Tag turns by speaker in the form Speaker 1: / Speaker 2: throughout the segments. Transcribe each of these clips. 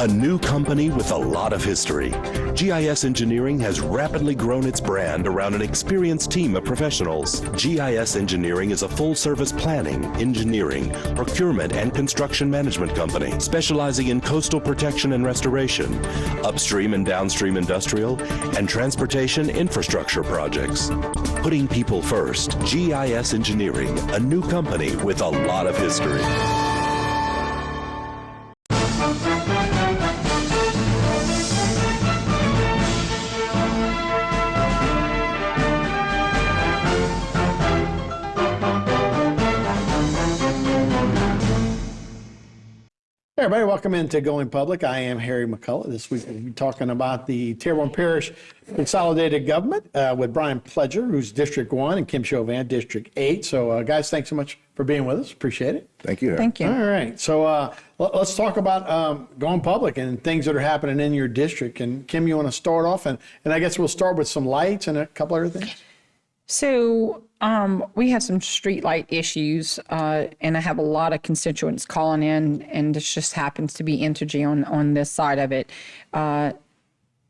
Speaker 1: A new company with a lot of history, GIS Engineering has rapidly grown its brand around an experienced team of professionals. GIS Engineering is a full-service planning, engineering, procurement, and construction management company specializing in coastal protection and restoration, upstream and downstream industrial, and transportation infrastructure projects. Putting people first, GIS Engineering, a new company with a lot of history.
Speaker 2: Hey everybody, welcome into Going Public. I am Harry McCullough. This week we'll be talking about the Terrebonne Parish Consolidated Government with Brian Pledger, who's District 1, and Kim Chauvin, District 8. So guys, thanks so much for being with us. Appreciate it.
Speaker 3: Thank you, Harry.
Speaker 4: Thank you.
Speaker 2: All right, so let's talk about going public and things that are happening in your district. And Kim, you want to start off? And I guess we'll start with some lights and a couple other things.
Speaker 4: So we have some street light issues, and I have a lot of constituents calling in, and this just happens to be Entergy on this side of it.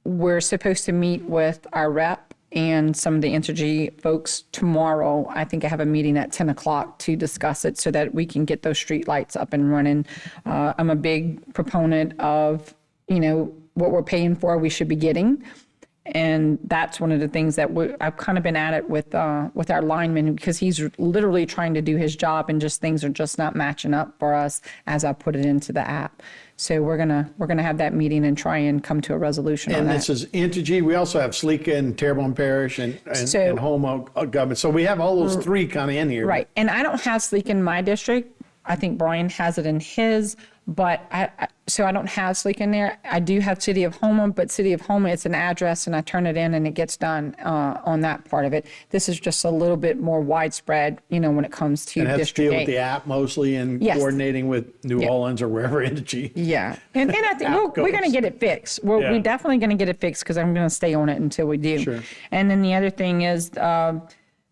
Speaker 4: We're supposed to meet with our rep and some of the Entergy folks tomorrow. I think I have a meeting at 10 o'clock to discuss it so that we can get those street lights up and running. I'm a big proponent of, what we're paying for, we should be getting. And that's one of the things that I've kind of been at it with our lineman, because he's literally trying to do his job and just things are just not matching up for us as I put it into the app. So we're gonna have that meeting and try and come to a resolution on that.
Speaker 2: And this is Entergy. We also have Sleeka and Terrebonne Parish and Houma government. So we have all those three kind of in here.
Speaker 4: Right. And I don't have Sleeka in my district. I think Brian has it in his, but so I don't have Sleeka in there. I do have City of Houma, but City of Houma, it's an address and I turn it in and it gets done on that part of it. This is just a little bit more widespread, when it comes to
Speaker 2: and it has
Speaker 4: District
Speaker 2: to deal
Speaker 4: 8.
Speaker 2: with the app mostly and coordinating with New Orleans or wherever Entergy.
Speaker 4: Yeah. And I think we're going to get it fixed. We're definitely going to get it fixed because I'm going to stay on it until we do.
Speaker 2: Sure.
Speaker 4: And then the other thing is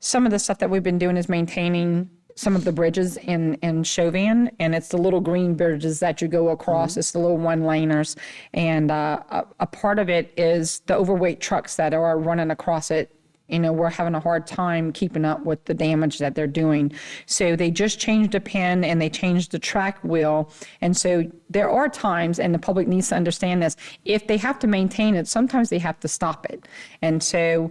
Speaker 4: some of the stuff that we've been doing is maintaining some of the bridges in Chauvin, and it's the little green bridges that you go across. It's the little one-laners, and a part of it is the overweight trucks that are running across it. We're having a hard time keeping up with the damage that they're doing. So they just changed the pin and they changed the track wheel. And so there are times, and the public needs to understand this, if they have to maintain it, sometimes they have to stop it. And so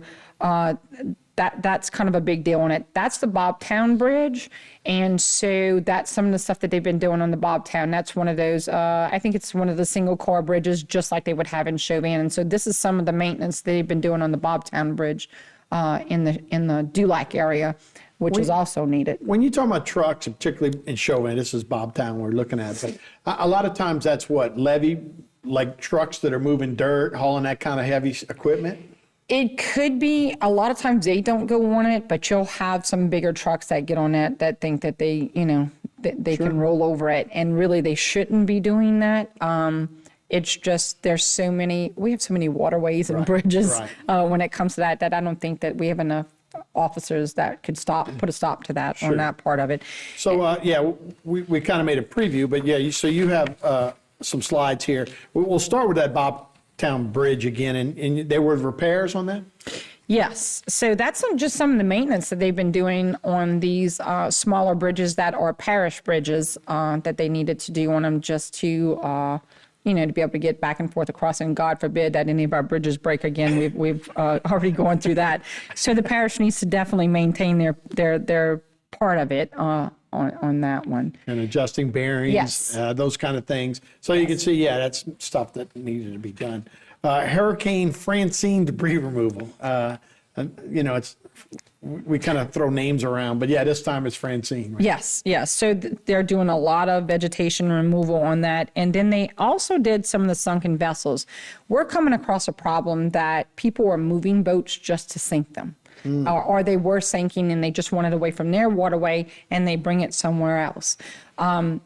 Speaker 4: that's kind of a big deal on it. That's the Bobtown Bridge. And so that's some of the stuff that they've been doing on the Bobtown. That's one of those, I think it's one of the single car bridges, just like they would have in Chauvin. And so this is some of the maintenance they've been doing on the Bobtown Bridge in the Dulac area, which is also needed.
Speaker 2: When you talk about trucks, particularly in Chauvin, this is Bobtown we're looking at, but a lot of times that's what, levee, like trucks that are moving dirt, hauling that kind of heavy equipment?
Speaker 4: It could be. A lot of times they don't go on it, but you'll have some bigger trucks that get on it that think that they, they can roll over it. And really they shouldn't be doing that. It's just, we have so many waterways and bridges when it comes to that I don't think that we have enough officers that could put a stop to that on that part of it.
Speaker 2: So, we kind of made a preview, but so you have some slides here. We'll start with that Bobtown Bridge again, and there were repairs on that?
Speaker 4: Yes. So that's just some of the maintenance that they've been doing on these smaller bridges that are parish bridges that they needed to do on them just to to be able to get back and forth across, and God forbid that any of our bridges break again. We've already gone through that. So the parish needs to definitely maintain their part of it on that one.
Speaker 2: And adjusting bearings, those kind of things. So you can see, that's stuff that needed to be done. Hurricane Francine debris removal. We kind of throw names around, but this time it's Francine. Right?
Speaker 4: Yes. So they're doing a lot of vegetation removal on that. And then they also did some of the sunken vessels. We're coming across a problem that people are moving boats just to sink them. Or they were sinking and they just wanted away from their waterway and they bring it somewhere else. I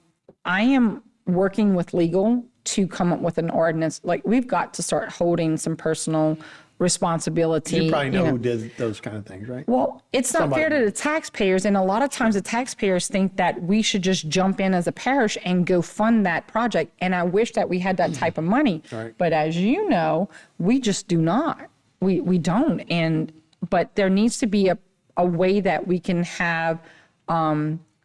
Speaker 4: am working with legal to come up with an ordinance. Like, we've got to start holding some personal responsibility.
Speaker 2: You probably know who did those kind of things, right?
Speaker 4: Well, it's not fair to the taxpayers, and a lot of times the taxpayers think that we should just jump in as a parish and go fund that project, and I wish that we had that type of money.
Speaker 2: Right.
Speaker 4: But as you know, we just do not. We don't, but there needs to be a way that we can have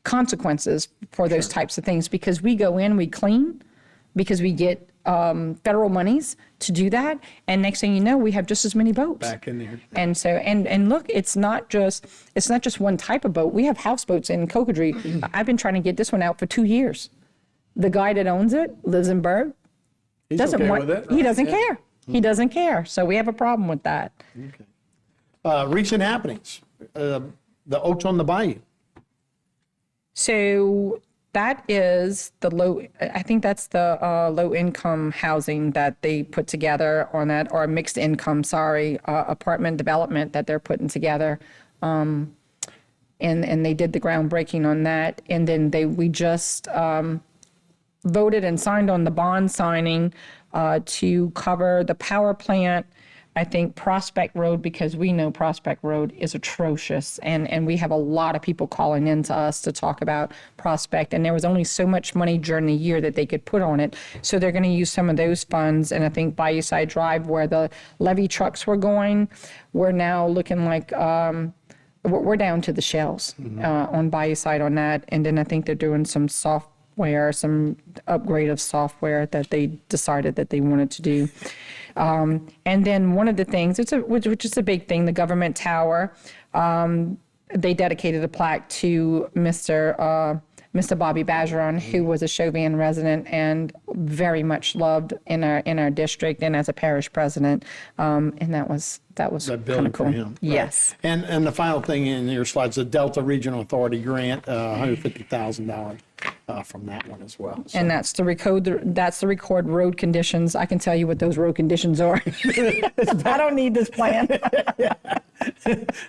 Speaker 4: consequences for those types of things, because we go in, we clean, because we get federal monies to do that, and next thing you know, we have just as many boats
Speaker 2: Back in there.
Speaker 4: And so, and look, it's not just one type of boat. We have houseboats in Cocodrie. I've been trying to get this one out for 2 years. The guy that owns it lives in Berg.
Speaker 2: He's
Speaker 4: Doesn't
Speaker 2: okay
Speaker 4: want.
Speaker 2: with it?
Speaker 4: He doesn't
Speaker 2: Yeah.
Speaker 4: care. He doesn't care. So we have a problem with that.
Speaker 2: Recent happenings, the Oaks on the Bayou.
Speaker 4: So that is I think that's the low income housing that they put together on that, or mixed income, apartment development that they're putting together. And they did the groundbreaking on that. And then we just voted and signed on the bond signing to cover the power plant, I think Prospect Road, because we know Prospect Road is atrocious, and we have a lot of people calling in to us to talk about Prospect, and there was only so much money during the year that they could put on it, so they're going to use some of those funds. And I think Bayou Side Drive, where the levee trucks were going, we're now looking like we're down to the shells on Bayou Side on that. And then I think they're doing some some upgrade of software that they decided that they wanted to do. And then one of the things, which is a big thing, the government tower, they dedicated a plaque to Mr. Bobby Bajeron, who was a Chauvin resident and very much loved in our district and as a parish president. And that was kind of cool.
Speaker 2: For him.
Speaker 4: Yes.
Speaker 2: Right. And the final thing in your slides, the Delta Regional Authority grant, $150,000 from that one as well. So.
Speaker 4: And that's to record road conditions. I can tell you what those road conditions are. I don't need this plan.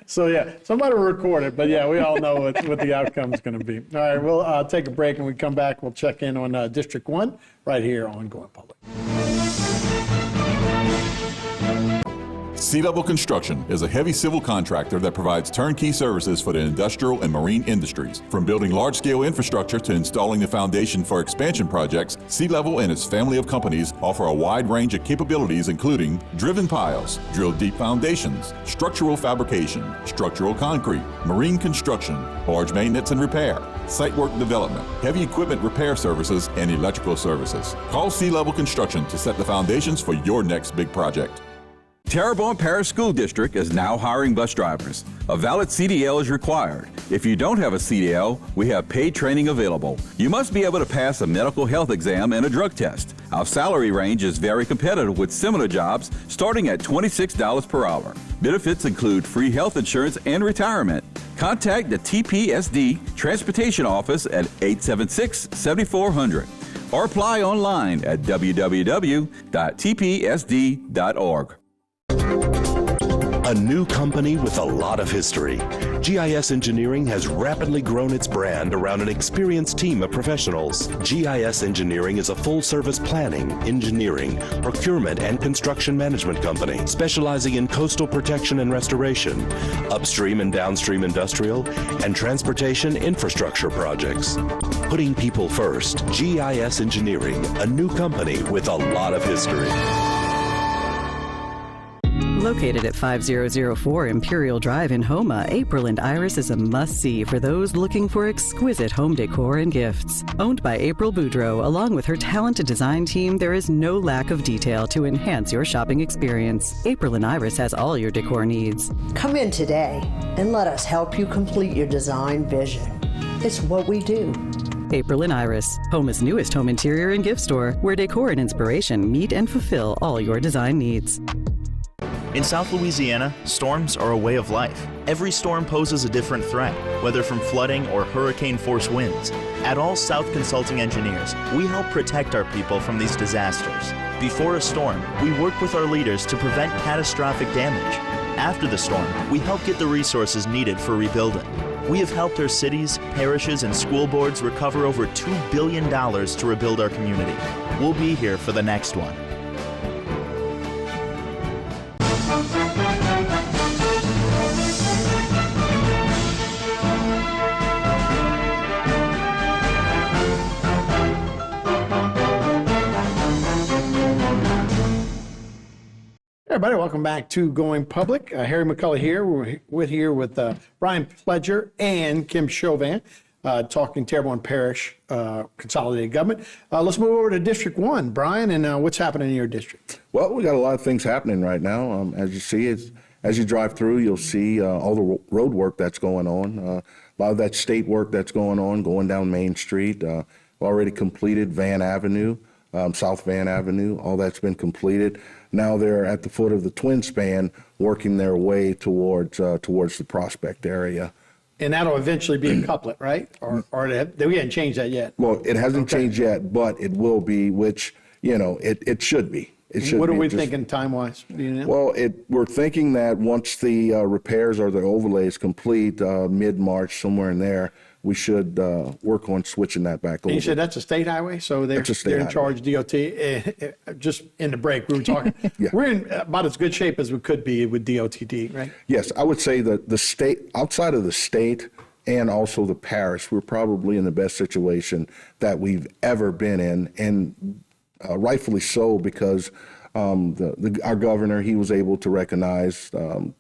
Speaker 2: So yeah, somebody will record it, but yeah, we all know what the outcome is going to be. All right, we'll take a break, and when we come back, we'll check in on District 1 right here on Going Public.
Speaker 3: Sea Level Construction is a heavy civil contractor that provides turnkey services for the industrial and marine industries. From building large-scale infrastructure to installing the foundation for expansion projects, Sea Level and its family of companies offer a wide range of capabilities, including driven piles, drill deep foundations, structural fabrication, structural concrete, marine construction, barge maintenance and repair, site work development, heavy equipment repair services, and electrical services. Call Sea Level Construction to set the foundations for your next big project.
Speaker 5: Terrebonne Parish School District is now hiring bus drivers. A valid CDL is required. If you don't have a CDL, we have paid training available. You must be able to pass a medical health exam and a drug test. Our salary range is very competitive with similar jobs starting at $26 per hour. Benefits include free health insurance and retirement. Contact the TPSD Transportation Office at 876-7400 or apply online at www.tpsd.org.
Speaker 1: A new company with a lot of history, GIS Engineering has rapidly grown its brand around an experienced team of professionals. GIS Engineering is a full-service planning, engineering, procurement, and construction management company specializing in coastal protection and restoration, upstream and downstream industrial, and transportation infrastructure projects. Putting people first, GIS Engineering, a new company with a lot of history.
Speaker 6: Located at 5004 Imperial Drive in Houma, April and Iris is a must-see for those looking for exquisite home decor and gifts. Owned by April Boudreau, along with her talented design team, there is no lack of detail to enhance your shopping experience. April and Iris has all your decor needs.
Speaker 7: Come in today and let us help you complete your design vision. It's what we do.
Speaker 6: April and Iris, Homa's newest home interior and gift store, where decor and inspiration meet and fulfill all your design needs.
Speaker 8: In South Louisiana, storms are a way of life. Every storm poses a different threat, whether from flooding or hurricane-force winds. At All South Consulting Engineers, we help protect our people from these disasters. Before a storm, we work with our leaders to prevent catastrophic damage. After the storm, we help get the resources needed for rebuilding. We have helped our cities, parishes, and school boards recover over $2 billion to rebuild our community. We'll be here for the next one.
Speaker 2: Everybody, welcome back to Going Public. Harry McCullough here. We're here with Brian Pledger and Kim Chauvin, talking Terrebonne Parish consolidated government. Let's move over to District 1. Brian, and what's happening in your district?
Speaker 9: Well, we got a lot of things happening right now. As you see, as you drive through, you'll see all the road work that's going on. A lot of that state work that's going down Main Street. Already completed Van Avenue, South Van Avenue. All that's been completed. Now they're at the foot of the twin span, working their way towards the Prospect area.
Speaker 2: And that'll eventually be a couplet, right? Or we haven't changed that yet?
Speaker 9: Well, it hasn't changed yet, but it will be, which, it should be. It should
Speaker 2: What are
Speaker 9: be.
Speaker 2: we thinking time-wise? Do you know?
Speaker 9: Well, we're thinking that once the repairs or the overlays complete, mid-March, somewhere in there, we should work on switching that back over.
Speaker 2: And you said that's a state highway, so they're in charge, DOT. Just in the break, we were talking.
Speaker 9: Yeah.
Speaker 2: We're in about as good shape as we could be with DOTD, right?
Speaker 9: Yes, I would say that the state, outside of the state and also the parish, we're probably in the best situation that we've ever been in, and rightfully so, because our governor, he was able to recognize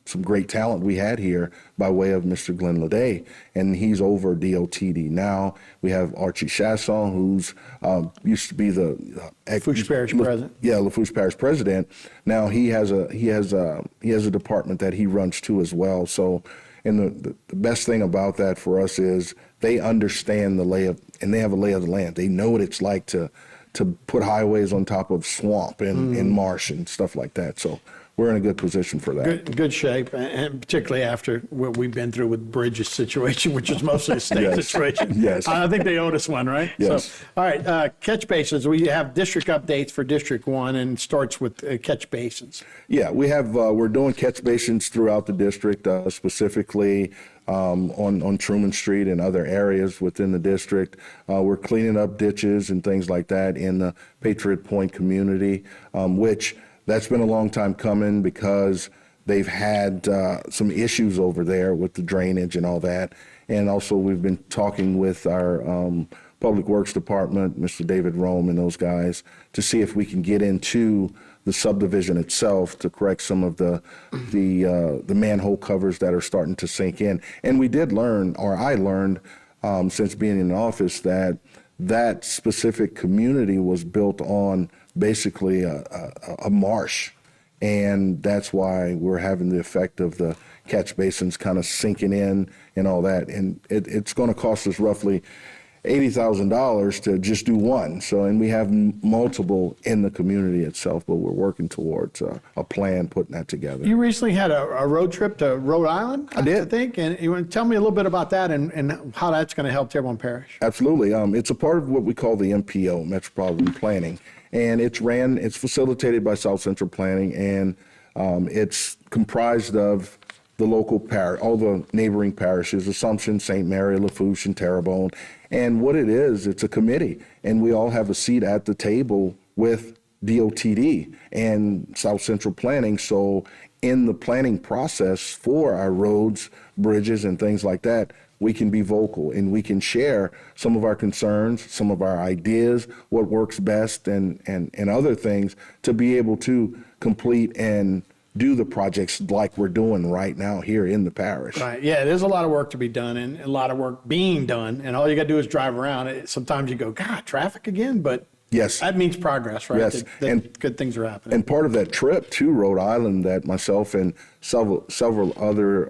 Speaker 9: some great talent we had here by way of Mr. Glenn Leday, and he's over DOTD now. We have Archie Chasson, who's used to be the
Speaker 2: Lafourche Parish president.
Speaker 9: Yeah, Lafourche Parish president. Now he has a department that he runs too as well. So, and the best thing about that for us is they understand and they have a lay of the land. They know what it's like to put highways on top of swamp and marsh and stuff like that. So we're in a good position for that.
Speaker 2: Good shape, and particularly after what we've been through with Bridges' situation, which is mostly a state situation.
Speaker 9: Yes.
Speaker 2: I think they owed us one, right?
Speaker 9: Yes.
Speaker 2: So, all right, catch basins. We have district updates for District 1, and it starts with catch basins.
Speaker 9: Yeah, we have, we're doing catch basins throughout the district, specifically on Truman Street and other areas within the district. We're cleaning up ditches and things like that in the Patriot Point community, which that's been a long time coming because they've had some issues over there with the drainage and all that. And also we've been talking with our Public Works Department, Mr. David Rome and those guys, to see if we can get into the subdivision itself to correct some of the manhole covers that are starting to sink in. And we did learn, or I learned since being in office, that specific community was built on basically a marsh. And that's why we're having the effect of the catch basins kind of sinking in and all that. And it's going to cost us roughly $80,000 to just do one. So, and we have multiple in the community itself, but we're working towards a plan, putting that together.
Speaker 2: You recently had a road trip to Rhode Island,
Speaker 9: I did.
Speaker 2: I think, and you want to tell me a little bit about that and how that's going to help Terrebonne Parish.
Speaker 9: Absolutely. It's a part of what we call the MPO, Metropolitan Planning, and it's facilitated by South Central Planning, and it's comprised of the local parish, all the neighboring parishes, Assumption, St. Mary, Lafourche, and Terrebonne. And what it is, it's a committee, and we all have a seat at the table with DOTD and South Central Planning. So in the planning process for our roads, bridges, and things like that, we can be vocal and we can share some of our concerns, some of our ideas, what works best, and other things to be able to complete and do the projects like we're doing right now here in the parish.
Speaker 2: Right. Yeah, there's a lot of work to be done and a lot of work being done, and all you got to do is drive around. Sometimes you go, God, traffic again, but
Speaker 9: yes,
Speaker 2: that means progress, right?
Speaker 9: Yes,
Speaker 2: and good things are happening.
Speaker 9: And part of that trip to Rhode Island that myself and several other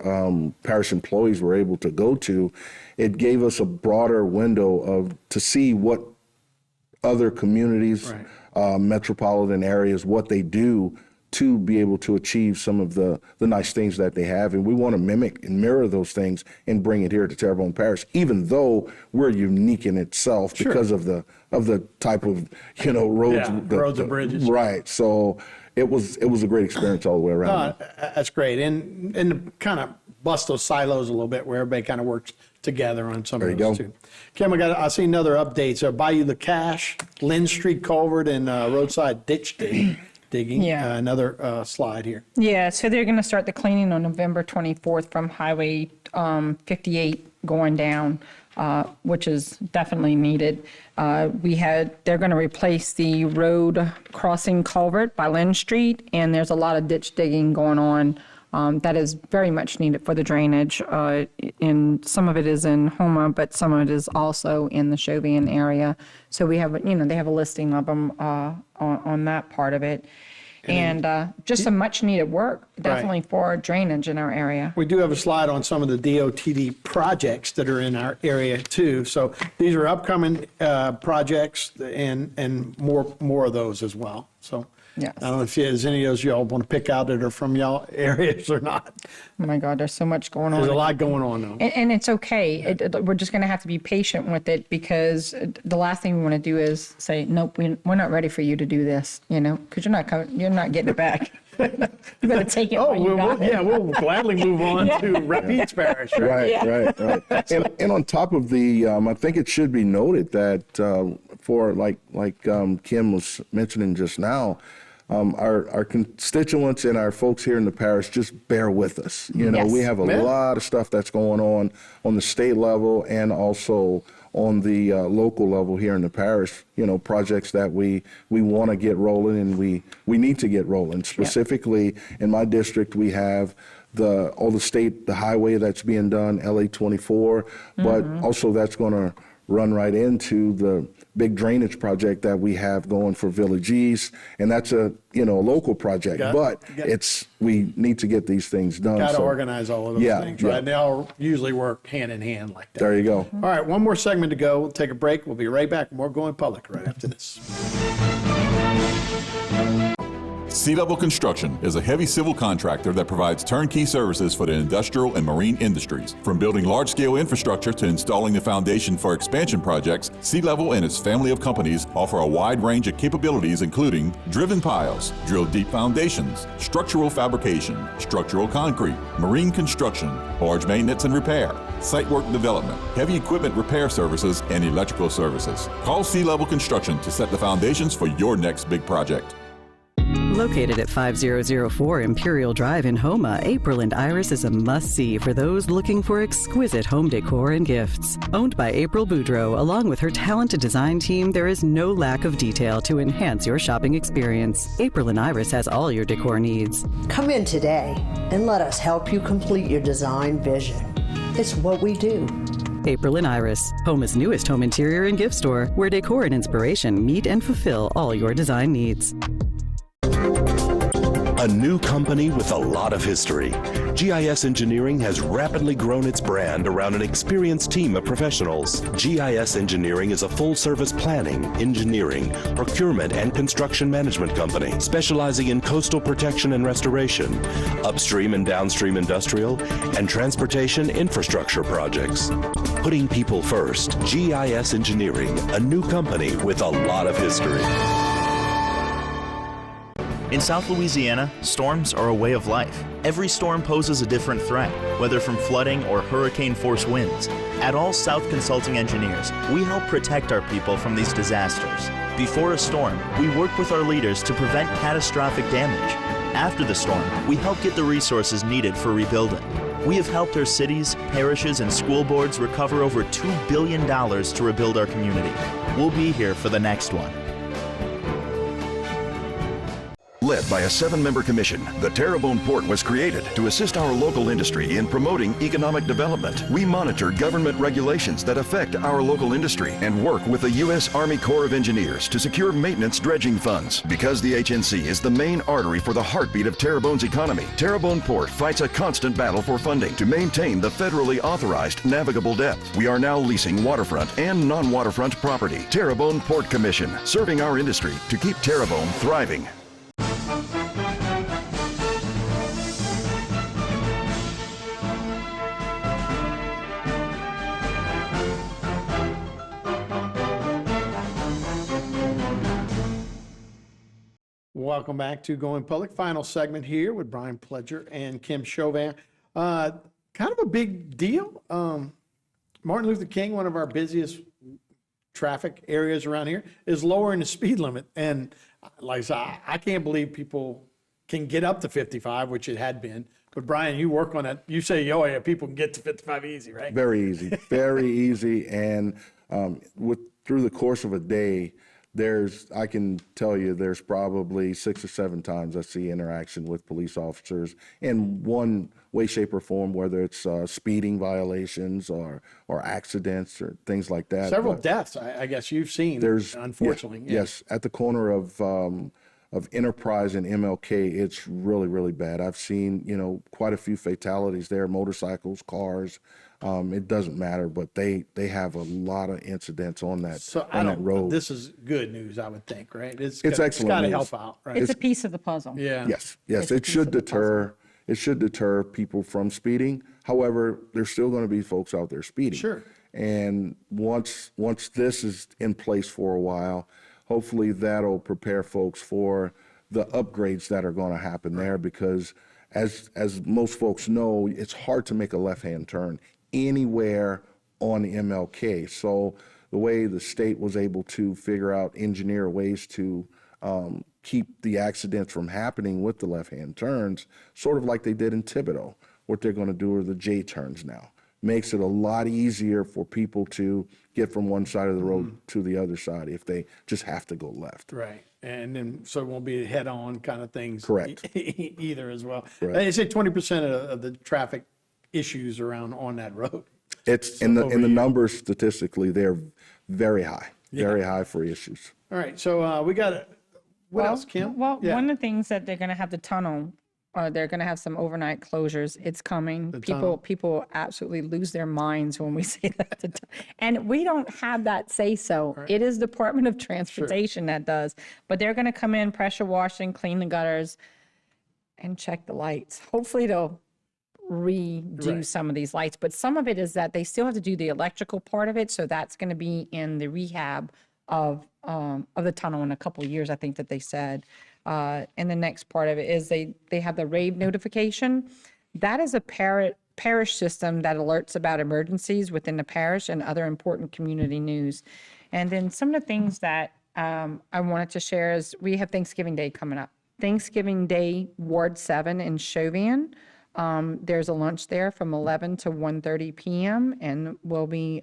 Speaker 9: parish employees were able to go to, it gave us a broader window to see what other communities, metropolitan areas, what they do to be able to achieve some of the nice things that they have. And we want to mimic and mirror those things and bring it here to Terrebonne Parish, even though we're unique in itself because of the type of, roads.
Speaker 2: Roads and bridges.
Speaker 9: Right. So it was a great experience all the way around.
Speaker 2: That's great. And to kind of bust those silos a little bit where everybody kind of works together on some of those too. Kim, I see another update. Bayou the Cache, Lynn Street culvert and roadside ditch digging.
Speaker 4: Yeah.
Speaker 2: Another slide here.
Speaker 4: Yeah, so they're going to start the cleaning on November 24th from Highway 58 going down, which is definitely needed. They're going to replace the road crossing culvert by Lynn Street, and there's a lot of ditch digging going on. That is very much needed for the drainage. And some of it is in Houma, but some of it is also in the Chauvin area. So we have, they have a listing of them on that part of it. And just some much needed work, definitely for drainage in our area.
Speaker 2: We do have a slide on some of the DOTD projects that are in our area too. So these are upcoming projects and more of those as well. So.
Speaker 4: Yes.
Speaker 2: I don't know if there's any of those y'all want to pick out that are from y'all areas or not.
Speaker 4: Oh my God, there's so much going on.
Speaker 2: There's a lot going on though.
Speaker 4: And it's okay. We're just going to have to be patient with it, because the last thing we want to do is say, nope, we're not ready for you to do this, because you're not getting it back. You better take it while you got it.
Speaker 2: Yeah, we'll gladly move on to Rapides Parish.
Speaker 9: Right. And on top of I think it should be noted that for like Kim was mentioning just now, our constituents and our folks here in the parish just bear with us.
Speaker 4: Yes.
Speaker 9: We have a lot of stuff that's going on the state level and also on the local level here in the parish, projects that we want to get rolling and we need to get rolling. Specifically in my district, we have the highway that's being done, LA 24, but also that's going to run right into the big drainage project that we have going for Village East, and that's a local project. We need to get these things done.
Speaker 2: Got to organize all of those things, right? They all usually work hand in hand like that.
Speaker 9: There you go.
Speaker 2: All right, one more segment to go. We'll take a break. We'll be right back. More Going Public right after this.
Speaker 3: Sea Level Construction is a heavy civil contractor that provides turnkey services for the industrial and marine industries. From building large-scale infrastructure to installing the foundation for expansion projects, Sea Level and its family of companies offer a wide range of capabilities, including driven piles, drilled deep foundations, structural fabrication, structural concrete, marine construction, barge maintenance and repair, site work development, heavy equipment repair services, and electrical services. Call Sea Level Construction to set the foundations for your next big project.
Speaker 6: Located at 5004 Imperial Drive in Houma, April and Iris is a must-see for those looking for exquisite home decor and gifts. Owned by April Boudreau, along with her talented design team, there is no lack of detail to enhance your shopping experience. April and Iris has all your decor needs.
Speaker 7: Come in today and let us help you complete your design vision. It's what we do.
Speaker 6: April and Iris, Homa's newest home interior and gift store, where decor and inspiration meet and fulfill all your design needs.
Speaker 1: A new company with a lot of history, GIS Engineering has rapidly grown its brand around an experienced team of professionals. GIS Engineering is a full-service planning, engineering, procurement, and construction management company specializing in coastal protection and restoration, upstream and downstream industrial, and transportation infrastructure projects. Putting people first, GIS Engineering, a new company with a lot of history.
Speaker 8: In South Louisiana, storms are a way of life. Every storm poses a different threat, whether from flooding or hurricane-force winds. At All South Consulting Engineers, we help protect our people from these disasters. Before a storm, we work with our leaders to prevent catastrophic damage. After the storm, we help get the resources needed for rebuilding. We have helped our cities, parishes, and school boards recover over $2 billion to rebuild our community. We'll be here for the next one.
Speaker 10: Led by a 7-member commission, the Terrebonne Port was created to assist our local industry in promoting economic development. We monitor government regulations that affect our local industry and work with the U.S. Army Corps of Engineers to secure maintenance dredging funds. Because the HNC is the main artery for the heartbeat of Terrebonne's economy, Terrebonne Port fights a constant battle for funding to maintain the federally authorized navigable depth. We are now leasing waterfront and non-waterfront property. Terrebonne Port Commission, serving our industry to keep Terrebonne thriving.
Speaker 2: Welcome back to Going Public. Final segment here with Brian Pledger and Kim Chauvin. Kind of a big deal. Martin Luther King, one of our busiest traffic areas around here, is lowering the speed limit. And like I said, I can't believe people can get up to 55, which it had been. But Brian, you work on it. You say, oh yeah, people can get to 55 easy, right?
Speaker 9: Very easy, very easy. And through the course of a day, I can tell you there's probably 6 or 7 times I see interaction with police officers in one way, shape, or form, whether it's speeding violations or accidents or things like that.
Speaker 2: Several deaths, I guess you've seen, unfortunately.
Speaker 9: Yes, at the corner of Enterprise and MLK, it's really, really bad. I've seen, quite a few fatalities there, motorcycles, cars. It doesn't matter, but they have a lot of incidents on that road.
Speaker 2: This is good news, I would think, right?
Speaker 9: It's excellent. It's got
Speaker 2: to help out, right?
Speaker 4: It's a piece of the puzzle.
Speaker 2: Yeah.
Speaker 9: Yes. It should deter. It should deter people from speeding. However, there's still going to be folks out there speeding.
Speaker 2: Sure.
Speaker 9: And once this is in place for a while, hopefully that'll prepare folks for the upgrades that are going to happen there, because as most folks know, it's hard to make a left-hand turn anywhere on the MLK. So the way the state was able to engineer ways to keep the accidents from happening with the left-hand turns, sort of like they did in Thibodeau. What they're going to do are the J turns now. Makes it a lot easier for people to get from one side of the road to the other side if they just have to go left.
Speaker 2: Right. And then so it won't be head-on kind of things.
Speaker 9: Correct.
Speaker 2: Either as well.
Speaker 9: Right.
Speaker 2: They say 20% of the traffic issues around on that road.
Speaker 9: It's in the numbers statistically, they're very high, very high for issues.
Speaker 2: All right. So we got what else, Kim?
Speaker 4: Well, one of the things that they're going to have the tunnel, or they're going to have some overnight closures. It's coming. People absolutely lose their minds when we say that. And we don't have that say so. Right. It is Department of Transportation that does. But they're going to come in, pressure wash and clean the gutters and check the lights. Hopefully they'll redo some of these lights. But some of it is that they still have to do the electrical part of it. So that's going to be in the rehab of the tunnel in a couple of years, I think that they said. And the next part of it is they have the rave notification. That is a parish system that alerts about emergencies within the parish and other important community news. And then some of the things that I wanted to share is we have Thanksgiving Day coming up. Thanksgiving Day, Ward 7 in Chauvin. There's a lunch there from 11 to 1:30 p.m. and will be,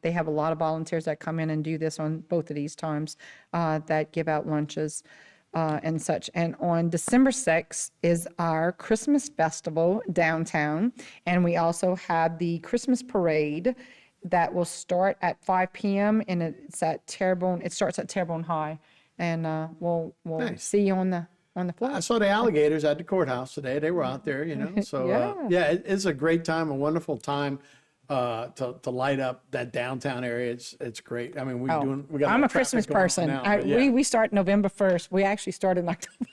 Speaker 4: they have a lot of volunteers that come in and do this on both of these times that give out lunches. And such. And on December 6th is our Christmas festival downtown. And we also have the Christmas parade that will start at 5 p.m. and it's at Terrebonne. It starts at Terrebonne High. And we'll see you on the floor.
Speaker 2: I saw the alligators at the courthouse today. They were out there, So it's a great time, a wonderful time. To light up that downtown area, it's great. I mean,
Speaker 4: I'm a Christmas person. Now, we start November 1st. We actually start in October,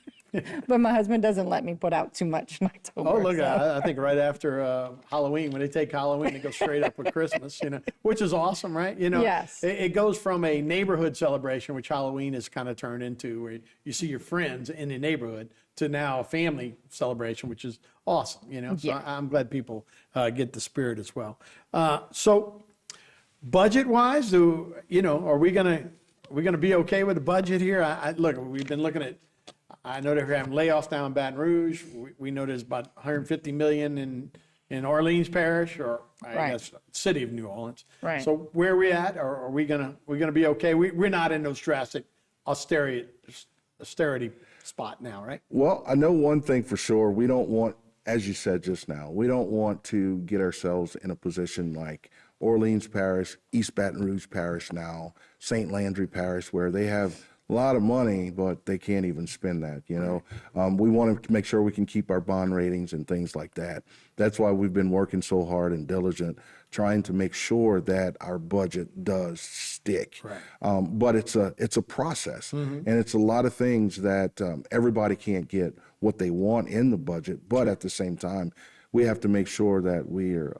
Speaker 4: but my husband doesn't let me put out too much in October.
Speaker 2: Oh, look, I think right after Halloween, when they take Halloween, it goes straight up with Christmas, which is awesome, right?
Speaker 4: Yes.
Speaker 2: It goes from a neighborhood celebration, which Halloween has kind of turned into, where you see your friends in the neighborhood, to now a family celebration, which is awesome, So I'm glad people get the spirit as well. So budget-wise, are we gonna be okay with the budget here? Look, we've been looking at. I know they're having layoffs down in Baton Rouge. We know there's about $150 million in Orleans Parish, or I guess city of New Orleans.
Speaker 4: Right.
Speaker 2: So where are we at? Or are we gonna be okay? We're not in those drastic austerity spot now, right?
Speaker 9: Well, I know one thing for sure. We don't want, as you said just now, we don't want to get ourselves in a position like Orleans Parish, East Baton Rouge Parish now, St. Landry Parish, where they have a lot of money, but they can't even spend that, We want to make sure we can keep our bond ratings and things like that. That's why we've been working so hard and diligent, trying to make sure that our budget does stick.
Speaker 2: Right.
Speaker 9: But it's a process, and it's a lot of things that everybody can't get what they want in the budget, but at the same time, we have to make sure that we're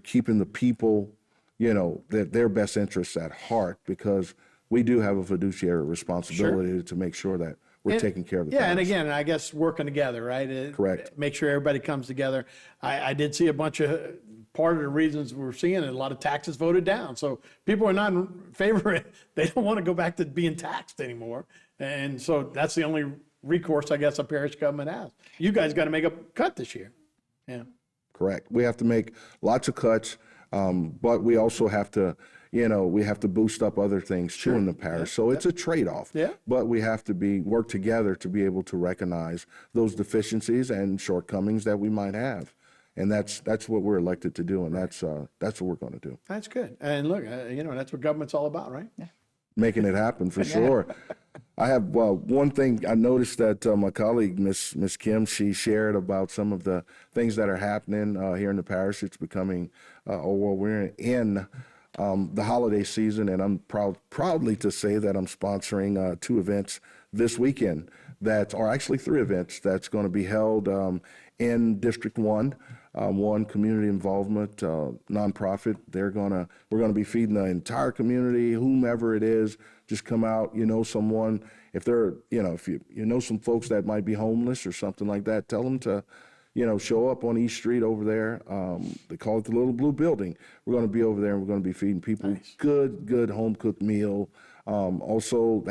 Speaker 9: keeping the people, that their best interests at heart, because we do have a fiduciary responsibility to make sure that we're taking care of the
Speaker 2: Yeah, and
Speaker 9: parish.
Speaker 2: again, I guess working together, right?
Speaker 9: Correct.
Speaker 2: Make sure everybody comes together. I did see a bunch of, part of the reasons we're seeing it, a lot of taxes voted down. So people are not in favor of it. They don't want to go back to being taxed anymore. And so that's the only recourse, I guess, a parish government has. You guys got to make a cut this year. Yeah.
Speaker 9: Correct. We have to make lots of cuts, but we also have to, we have to boost up other things too in the parish. So it's a trade-off.
Speaker 2: Yeah.
Speaker 9: But we have to work together to be able to recognize those deficiencies and shortcomings that we might have. And that's what we're elected to do, and that's what we're going to do.
Speaker 2: That's good. And look, that's what government's all about, right? Yeah.
Speaker 9: Making it happen for sure. I have one thing I noticed that my colleague, Miss Kim, she shared about some of the things that are happening here in the parish. It's becoming, we're in the holiday season, and I'm proudly to say that I'm sponsoring 2 events this weekend that are actually 3 events that's going to be held in District 1. One community involvement nonprofit. We're gonna be feeding the entire community, whomever it is. Just come out. Someone. If they're, if you know some folks that might be homeless or something like that, tell them to, show up on East Street over there. They call it the Little Blue Building. We're gonna be over there, and we're gonna be feeding people good home cooked meal. Also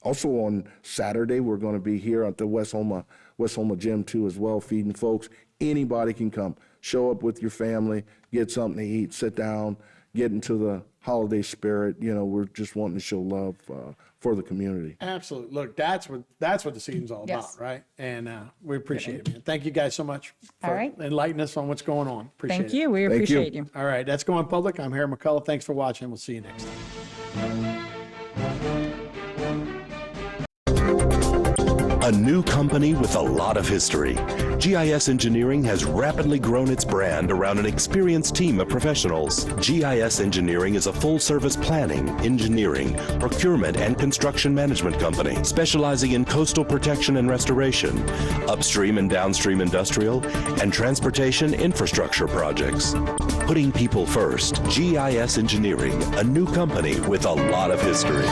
Speaker 9: on Saturday, we're going to be here at the West Houma Gym too as well, feeding folks. Anybody can come. Show up with your family, get something to eat, sit down, get into the holiday spirit. We're just wanting to show love for the community.
Speaker 2: Absolutely. Look, that's what the season's all
Speaker 4: Yes.
Speaker 2: about, right? And we appreciate it, man. Thank you guys so much for
Speaker 4: All right.
Speaker 2: enlightening us on what's going on. Appreciate
Speaker 4: Thank
Speaker 2: it.
Speaker 4: you. We
Speaker 9: Thank you.
Speaker 4: appreciate you.
Speaker 2: All right, that's Going Public. I'm Harry McCullough. Thanks for watching. We'll see you next time.
Speaker 1: A new company with a lot of history. GIS Engineering has rapidly grown its brand around an experienced team of professionals. GIS Engineering is a full-service planning, engineering, procurement, and construction management company specializing in coastal protection and restoration, upstream and downstream industrial, and transportation infrastructure projects. Putting people first, GIS Engineering, a new company with a lot of history.